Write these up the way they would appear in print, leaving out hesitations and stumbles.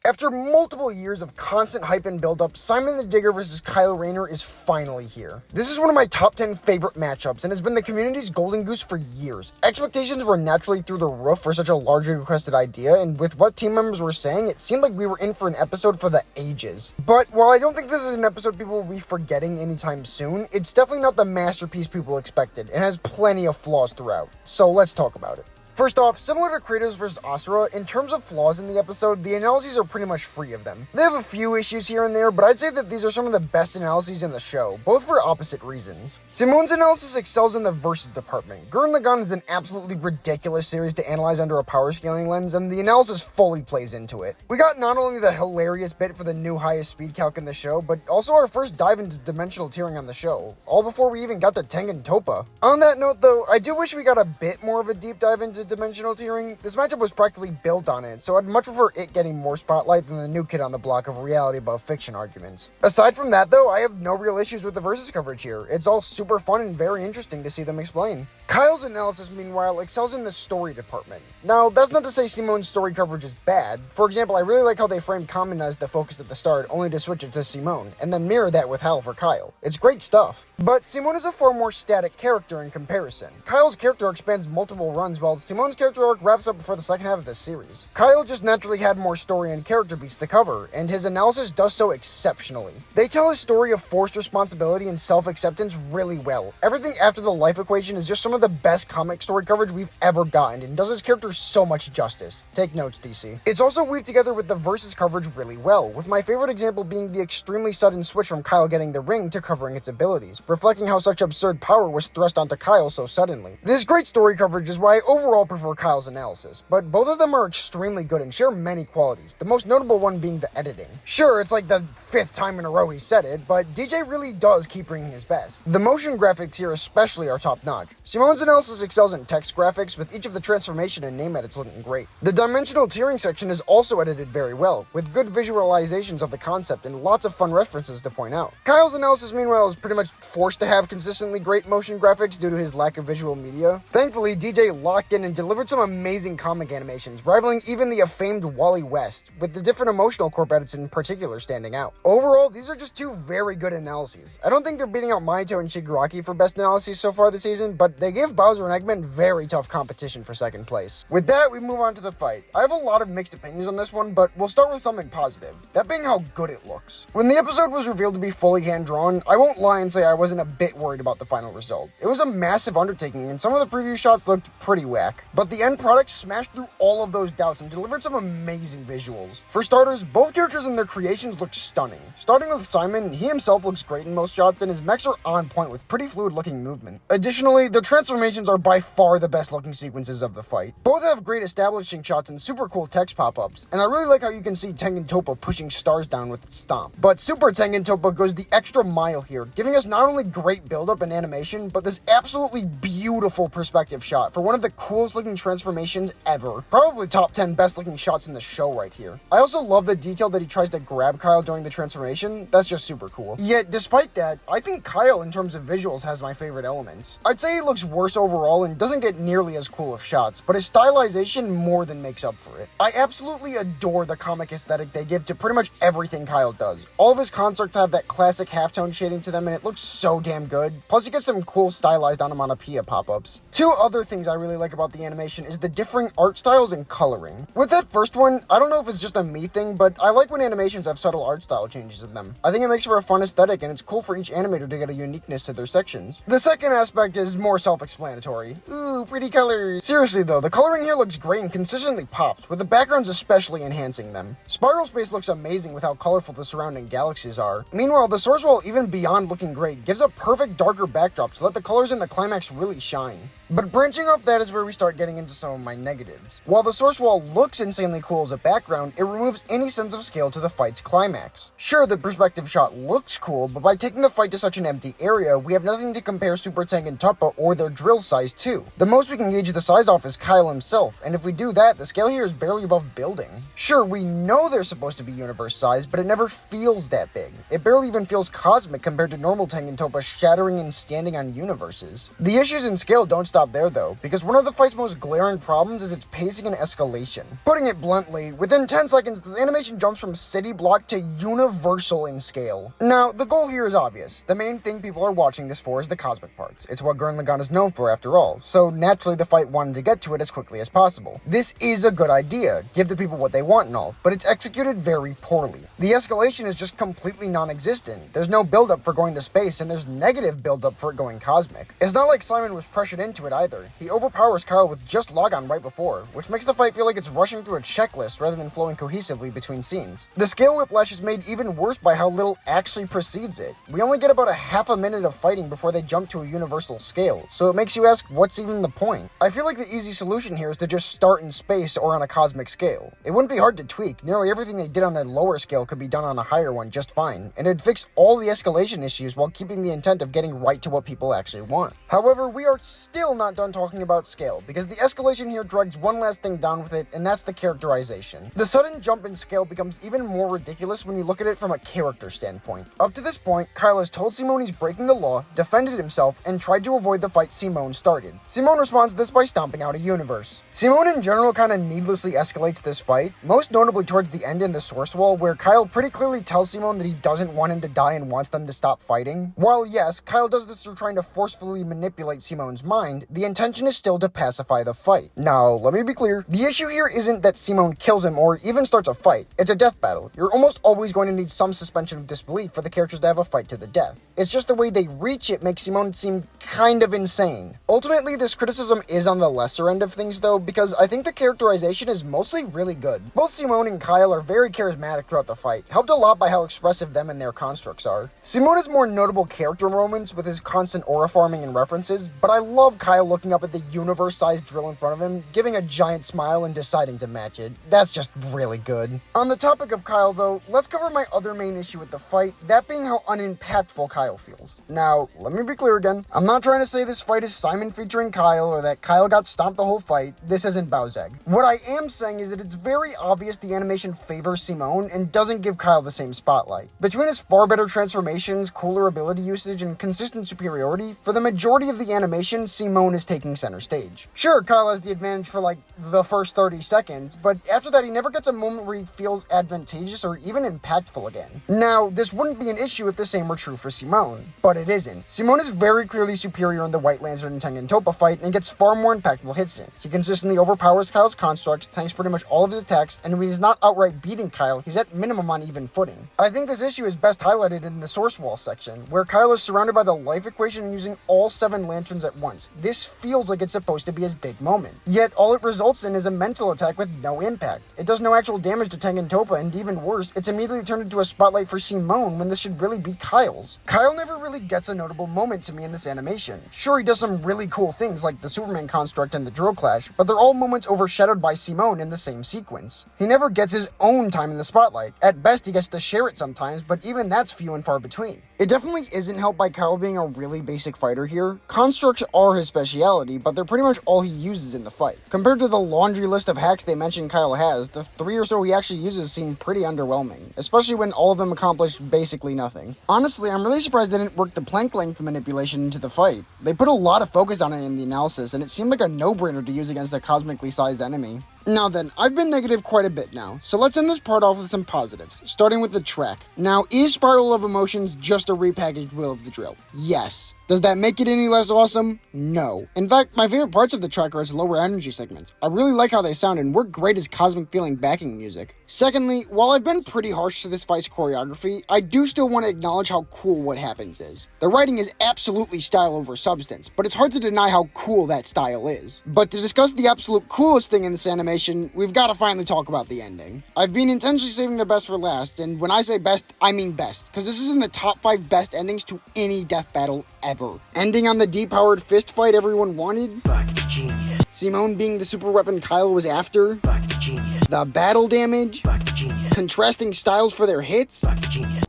After multiple years of constant hype and build-up, Simon the Digger vs. Rayner is finally here. This is one of my top 10 favorite matchups and has been the community's golden goose for years. Expectations were naturally through the roof for such a largely requested idea, and with what team members were saying, it seemed like we were in for an episode for the ages. But while I don't think this is an episode people will be forgetting anytime soon, it's definitely not the masterpiece people expected, and has plenty of flaws throughout. So let's talk about it. First off, similar to Kratos vs. Asura, in terms of flaws in the episode, the analyses are pretty much free of them. They have a few issues here and there, but I'd say that these are some of the best analyses in the show, both for opposite reasons. Simone's analysis excels in the versus department. Gurren Lagann is an absolutely ridiculous series to analyze under a power scaling lens, and the analysis fully plays into it. We got not only the hilarious bit for the new highest speed calc in the show, but also our first dive into dimensional tiering on the show, all before we even got to Tengen Toppa. On that note though, I do wish we got a bit more of a deep dive into dimensional tiering. This matchup was practically built on it, so I'd much prefer it getting more spotlight than the new kid on the block of reality above fiction arguments. Aside from that though, I have no real issues with the versus coverage here. It's all super fun and very interesting to see them explain. Kyle's analysis, meanwhile, excels in the story department. Now, that's not to say Simone's story coverage is bad. For example, I really like how they framed Kamen as the focus at the start, only to switch it to Simone, and then mirror that with Hal for Kyle. It's great stuff. But Simone is a far more static character in comparison. Kyle's character arc spans multiple runs, while Simone's character arc wraps up before the second half of the series. Kyle just naturally had more story and character beats to cover, and his analysis does so exceptionally. They tell his story of forced responsibility and self-acceptance really well. Everything after the life equation is just some of the best comic story coverage we've ever gotten, and does his character so much justice. Take notes, DC. It's also weaved together with the versus coverage really well, with my favorite example being the extremely sudden switch from Kyle getting the ring to covering its abilities, reflecting how such absurd power was thrust onto Kyle so suddenly. This great story coverage is why I overall prefer Kyle's analysis, but both of them are extremely good and share many qualities, the most notable one being the editing. Sure, it's like the 5th time in a row he said it, but DJ really does keep bringing his best. The motion graphics here especially are top-notch. Simone's analysis excels in text graphics, with each of the transformation and name edits looking great. The dimensional tiering section is also edited very well, with good visualizations of the concept and lots of fun references to point out. Kyle's analysis, meanwhile, is pretty much forced to have consistently great motion graphics due to his lack of visual media. Thankfully, DJ locked in and delivered some amazing comic animations, rivaling even the famed Wally West, with the different emotional corp edits in particular standing out. Overall, these are just two very good analyses. I don't think they're beating out Mahito and Shigaraki for best analyses so far this season, but they give Bowser and Eggman very tough competition for second place. With that, we move on to the fight. I have a lot of mixed opinions on this one, but we'll start with something positive, that being how good it looks. When the episode was revealed to be fully hand-drawn, I won't lie and say I wasn't a bit worried about the final result. It was a massive undertaking, and some of the preview shots looked pretty whack, but the end product smashed through all of those doubts and delivered some amazing visuals. For starters, both characters and their creations look stunning. Starting with Simon, he himself looks great in most shots, and his mechs are on point with pretty fluid-looking movement. Additionally, the transformations are by far the best looking sequences of the fight. Both have great establishing shots and super cool text pop-ups, and I really like how you can see Tengen Toppa pushing stars down with its stomp. But Super Tengen Toppa goes the extra mile here, giving us not only great build-up and animation, but this absolutely beautiful perspective shot for one of the coolest looking transformations ever. Probably top 10 best looking shots in the show right here. I also love the detail that he tries to grab Kyle during the transformation. That's just super cool. Yet, despite that, I think Kyle in terms of visuals has my favorite elements. I'd say he looks worse overall and doesn't get nearly as cool of shots, but his stylization more than makes up for it. I absolutely adore the comic aesthetic they give to pretty much everything Kyle does. All of his constructs have that classic halftone shading to them and it looks so damn good. Plus he gets some cool stylized onomatopoeia pop-ups. Two other things I really like about the animation is the differing art styles and coloring. With that first one, I don't know if it's just a me thing, but I like when animations have subtle art style changes in them. I think it makes for a fun aesthetic and it's cool for each animator to get a uniqueness to their sections. The second aspect is more self-explanatory. Ooh, pretty colors. Seriously though, the coloring here looks great and consistently pops, with the backgrounds especially enhancing them. Spiral Space looks amazing with how colorful the surrounding galaxies are. Meanwhile, the source wall, even beyond looking great, gives a perfect darker backdrop to let the colors in the climax really shine. But branching off that is where we start getting into some of my negatives. While the source wall looks insanely cool as a background, it removes any sense of scale to the fight's climax. Sure, the perspective shot looks cool, but by taking the fight to such an empty area, we have nothing to compare Super Tengen Toppa or their drill size to. The most we can gauge the size off is Kyle himself, and if we do that, the scale here is barely above building. Sure, we know they're supposed to be universe size, but it never feels that big. It barely even feels cosmic compared to normal Tengen Toppa shattering and standing on universes. The issues in scale don't stop there though, because one of the fight's its most glaring problems is its pacing and escalation. Putting it bluntly, within 10 seconds, this animation jumps from city block to universal in scale. Now, the goal here is obvious. The main thing people are watching this for is the cosmic parts. It's what Gurren Lagann is known for after all, so naturally the fight wanted to get to it as quickly as possible. This is a good idea, give the people what they want and all, but it's executed very poorly. The escalation is just completely non-existent. There's no build-up for going to space, and there's negative build-up for it going cosmic. It's not like Simon was pressured into it either. He overpowers Kyle with just logon right before, which makes the fight feel like it's rushing through a checklist rather than flowing cohesively between scenes. The scale whiplash is made even worse by how little actually precedes it. We only get about a half a minute of fighting before they jump to a universal scale, so it makes you ask, what's even the point? I feel like the easy solution here is to just start in space or on a cosmic scale. It wouldn't be hard to tweak. Nearly everything they did on a lower scale could be done on a higher one just fine, and it'd fix all the escalation issues while keeping the intent of getting right to what people actually want. However, we are still not done talking about scale, because the escalation here drags one last thing down with it, and that's the characterization. The sudden jump in scale becomes even more ridiculous when you look at it from a character standpoint. Up to this point, Kyle has told Simone he's breaking the law, defended himself, and tried to avoid the fight Simone started. Simone responds to this by stomping out a universe. Simone in general kind of needlessly escalates this fight, most notably towards the end in the source wall, where Kyle pretty clearly tells Simone that he doesn't want him to die and wants them to stop fighting. While yes, Kyle does this through trying to forcefully manipulate Simone's mind, the intention is still to pacify the fight. Now, let me be clear, the issue here isn't that Simone kills him or even starts a fight. It's a death battle. You're almost always going to need some suspension of disbelief for the characters to have a fight to the death. It's just the way they reach it makes Simone seem kind of insane. Ultimately, this criticism is on the lesser end of things though, because I think the characterization is mostly really good. Both Simone and Kyle are very charismatic throughout the fight, helped a lot by how expressive them and their constructs are. Simone has more notable character moments with his constant aura farming and references, but I love Kyle looking up at the universe-sized drill in front of him, giving a giant smile and deciding to match it. That's just really good. On the topic of Kyle though, let's cover my other main issue with the fight, that being how unimpactful Kyle feels. Now, let me be clear again, I'm not trying to say this fight is Simon featuring Kyle or that Kyle got stomped the whole fight. This isn't Bowseg. What I am saying is that it's very obvious the animation favors Simone and doesn't give Kyle the same spotlight. Between his far better transformations, cooler ability usage, and consistent superiority, for the majority of the animation, Simone is taking center stage. Sure, Kyle has the advantage for like the first 30 seconds, but after that he never gets a moment where he feels advantageous or even impactful again. Now, this wouldn't be an issue if the same were true for Simone, but it isn't. Simone is very clearly superior in the White Lantern and Tengen Toppa fight and gets far more impactful hits in. He consistently overpowers Kyle's constructs, tanks pretty much all of his attacks, and when he's not outright beating Kyle, he's at minimum on even footing. I think this issue is best highlighted in the source wall section, where Kyle is surrounded by the life equation and using all 7 lanterns at once. This feels like it's supposed to be his big moment. Yet all it results in is a mental attack with no impact. It does no actual damage to Tengen Toppa, and even worse, it's immediately turned into a spotlight for Simone when this should really be Kyle's. Kyle never really gets a notable moment to me in this animation. Sure, he does some really cool things like the Superman construct and the drill clash, but they're all moments overshadowed by Simone in the same sequence. He never gets his own time in the spotlight. At best, he gets to share it sometimes, but even that's few and far between. It definitely isn't helped by Kyle being a really basic fighter here. Constructs are his speciality, but they're pretty much all he uses in the fight. Compared to the laundry list of hacks they mention Kyle has, the 3 or so he actually uses seem pretty underwhelming, especially when all of them accomplish basically nothing. Honestly, I'm really surprised they didn't work the plank length manipulation into the fight. They put a lot of focus on it in the analysis, and it seemed like a no-brainer to use against a cosmically sized enemy. Now then, I've been negative quite a bit now, so let's end this part off with some positives, starting with the track. Now, is Spiral of Emotions just a repackaged Will of the Drill? Yes. Does that make it any less awesome? No. In fact, my favorite parts of the track are its lower energy segments. I really like how they sound and work great as cosmic feeling backing music. Secondly, while I've been pretty harsh to this fight's choreography, I do still want to acknowledge how cool what happens is. The writing is absolutely style over substance, but it's hard to deny how cool that style is. But to discuss the absolute coolest thing in this animation, we've got to finally talk about the ending. I've been intentionally saving the best for last, and when I say best, I mean best, because this is in the top 5 best endings to any death battle ever. Ending on the depowered fist fight everyone wanted. Fucked genius. Simone being the super weapon Kyle was after. Fucked genius. The battle damage. Fucked genius. contrasting styles for their hits,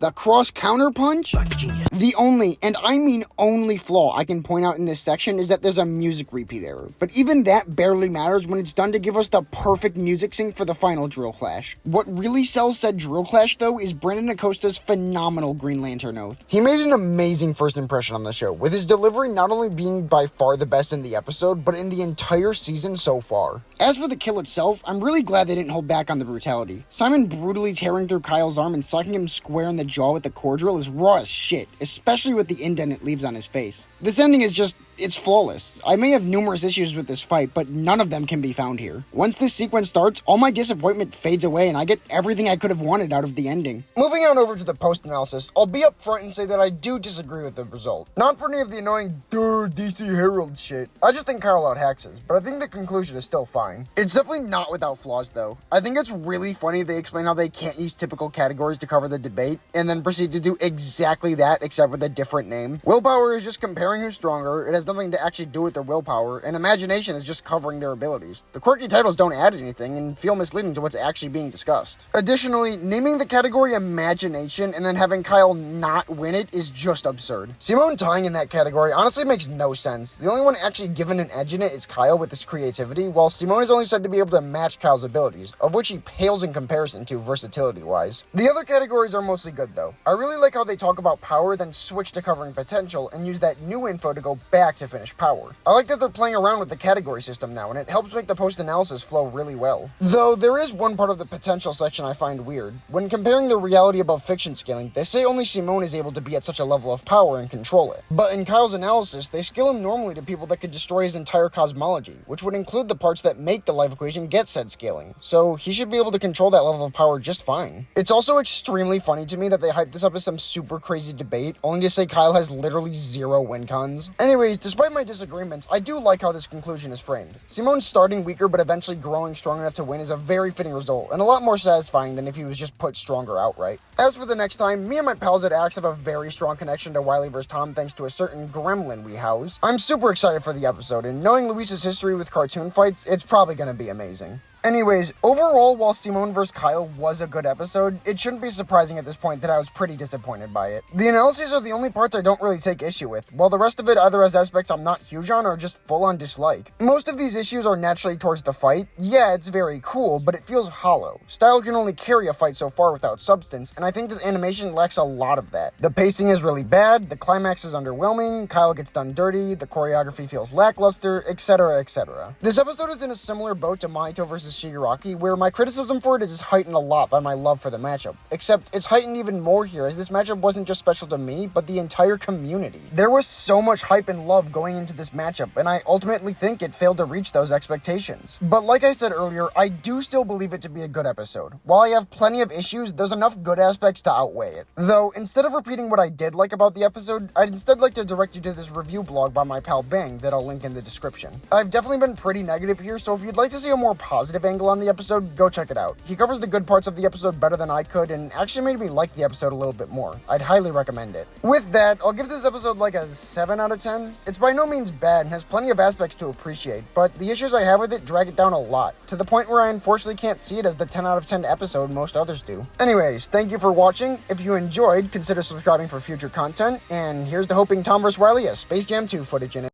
the cross counter punch. The only, and I mean only flaw I can point out in this section is that there's a music repeat error, but even that barely matters when it's done to give us the perfect music sync for the final drill clash. What really sells said drill clash though is Brandon Acosta's phenomenal Green Lantern oath. He made an amazing first impression on the show, with his delivery not only being by far the best in the episode, but in the entire season so far. As for the kill itself, I'm really glad they didn't hold back on the brutality. Simon brutally tearing through Kyle's arm and sucking him square in the jaw with the core drill is raw as shit, especially with the indent it leaves on his face. This ending is just, it's flawless. I may have numerous issues with this fight, but none of them can be found here. Once this sequence starts, all my disappointment fades away and I get everything I could have wanted out of the ending. Moving on over to the post-analysis, I'll be up front and say that I do disagree with the result. Not for any of the annoying DC Herald shit. I just think Kyle out-haxes, but I think the conclusion is still fine. It's definitely not without flaws though. I think it's really funny they explain how they can't use typical categories to cover the debate, and then proceed to do exactly that except with a different name. Willpower is just comparing who's stronger, it has nothing to actually do with their willpower, and imagination is just covering their abilities. The quirky titles don't add anything and feel misleading to what's actually being discussed. Additionally, naming the category imagination and then having Kyle not win it is just absurd. Simone tying in that category honestly makes no sense. The only one actually given an edge in it is Kyle with his creativity, while Simone is only said to be able to match Kyle's abilities, of which he pales in comparison to versatility-wise. The other categories are mostly good though. I really like how they talk about power, then switch to covering potential, and use that new info to go back to finish power. I like that they're playing around with the category system now, and it helps make the post-analysis flow really well. Though, there is one part of the potential section I find weird. When comparing the reality above fiction scaling, they say only Simone is able to be at such a level of power and control it. But in Kyle's analysis, they scale him normally to people that could destroy his entire cosmology, which would include the parts that make the life equation get said scaling. So he should be able to control that level of power just fine. It's also extremely funny to me that they hype this up as some super crazy debate, only to say Kyle has literally 0 win cons. Anyways, despite my disagreements, I do like how this conclusion is framed. Simone starting weaker but eventually growing strong enough to win is a very fitting result, and a lot more satisfying than if he was just put stronger outright. As for the next time, me and my pals at Axe have a very strong connection to Wiley vs. Tom thanks to a certain gremlin we house. I'm super excited for the episode, and knowing Luis's history with cartoon fights, it's probably gonna be amazing. Anyways, overall, while Simone vs. Kyle was a good episode, it shouldn't be surprising at this point that I was pretty disappointed by it. The analyses are the only parts I don't really take issue with, while the rest of it either has aspects I'm not huge on or just full on dislike. Most of these issues are naturally towards the fight. Yeah, it's very cool, but it feels hollow. Style can only carry a fight so far without substance, and I think this animation lacks a lot of that. The pacing is really bad, the climax is underwhelming, Kyle gets done dirty, the choreography feels lackluster, etc, etc. This episode is in a similar boat to Mahito vs. Shigaraki, where my criticism for it is heightened a lot by my love for the matchup. Except, it's heightened even more here, as this matchup wasn't just special to me, but the entire community. There was so much hype and love going into this matchup, and I ultimately think it failed to reach those expectations. But like I said earlier, I do still believe it to be a good episode. While I have plenty of issues, there's enough good aspects to outweigh it. Though, instead of repeating what I did like about the episode, I'd instead like to direct you to this review blog by my pal Bang that I'll link in the description. I've definitely been pretty negative here, so if you'd like to see a more positive angle on the episode, go check it out. He covers the good parts of the episode better than I could, and actually made me like the episode a little bit more. I'd highly recommend it. With that, I'll give this episode like a 7 out of 10. It's by no means bad and has plenty of aspects to appreciate, but the issues I have with it drag it down a lot, to the point where I unfortunately can't see it as the 10 out of 10 episode most others do. Anyways, thank you for watching. If you enjoyed, consider subscribing for future content, and here's to hoping Tom vs. Wiley has Space Jam 2 footage in it.